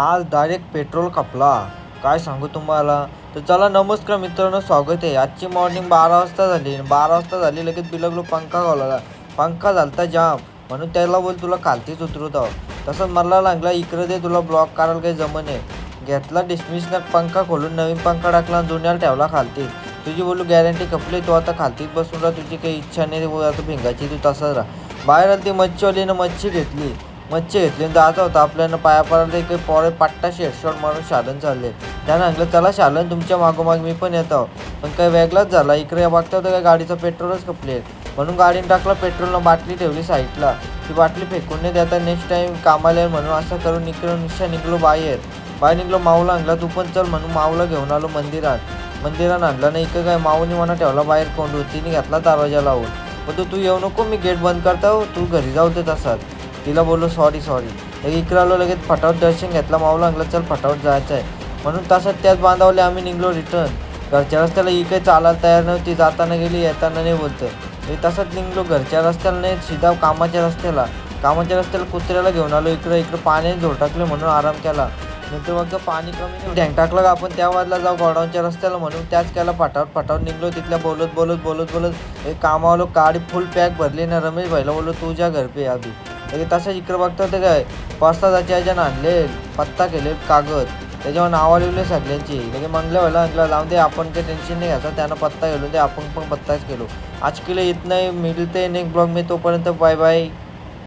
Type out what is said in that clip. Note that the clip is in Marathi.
आज डायरेक्ट पेट्रोल खपला. काय सांगू तुम्हाला. तर चला नमस्कार मित्रांनो, स्वागत आहे. आजची मॉर्निंग 12 वाजता झाली. 12 वाजता झाली लगेच बिलगलो पंखा घालवला. पंखा झालता जाम, म्हणून त्याला बोल तुला खालतीच उतरवत आहो. तसंच मला लागला इकडे दे, तुला ब्लॉक करायला काही जमने. घेतला डिस्मिसनं पंखा खोलून नवीन पंखा टाकला आणि जुन्याला ठेवला खालती. तुझी बोलू गॅरंटी खपली, तू आता खालतीच बसून राहा. तुझी काही इच्छा नाही आता भिंगाची, तू तसंच राहा. बाहेर आली ती मच्छीवालीनं मच्छी घेतली आणि जायचं होता आपल्याला पाया पडायला. काही पोरे पट्टा शेडशॉट मारून शालन चालले. त्यानं म्हटलं चला शालन तुमच्या मागोमाग मी पण येतो. पण काही वेगळाच झाला. इकडे बघता होतं काय गाडीचं पेट्रोलच खपले, म्हणून गाडीने टाकला पेट्रोलनं. बाटली ठेवली साईडला. ती बाटली फेकून नाही देता नेक्स्ट टाईम कामाला येईल म्हणून असं करून निघलो बाहेर निघलो. माऊला आणला तू पण चल म्हणून माऊला घेऊन आलो मंदिरात आणला नाही. इकडे काय माऊनी म्हणा ठेवला बाहेर कोंडून. तिने घेतला दरवाजा लावून. पण तू येऊ नको, मी गेट बंद करता तू घरी जाऊ दे तसाच. तिला बोललो सॉरी. इकडे आलो लगेच फटाफट दर्शन घेतला. माऊला आणलं चल फटाफट जायचं आहे म्हणून तसंच त्याच बांधावले आम्ही निघलो रिटर्न. घरच्या रस्त्याला ही काही चालायला तयार नव्हती. जाताना गेली येताना नाही बोलतं. मी तसंच निघलो घरच्या रस्त्याला नाही, सीधा कामाच्या रस्त्याला कुत्र्याला घेऊन आलो. इकडे पाण्याने झोड टाकले म्हणून आराम केला. नंतर मग पाणी कमी टँक टाकलं का आपण त्या वाजला जाऊ गोडाऊनच्या रस्त्याला म्हणून त्याच केला. फटाफट निघलो. तिथल्या बोलत एक कामावलो गाडी फुल पॅक भरली ना. रमेश भाईला बोललो तुझ्या घर पे आधी. तसंच इकडं बघता होते काय 5 तासाचे याच्यानं आणले पत्ता केले कागद, त्याच्यावर नावं लिहिले सगळ्यांची. लगे मंगल्या व्हायला लावून दे, आपण काही टेन्शन नाही घ्यायचं. त्यानं पत्ता गेलो दे, आपण पण पत्ताच केलो. आज केलं येत नाही मिळते नेक्स्ट ब्लॉग मी. तोपर्यंत बाय बाय.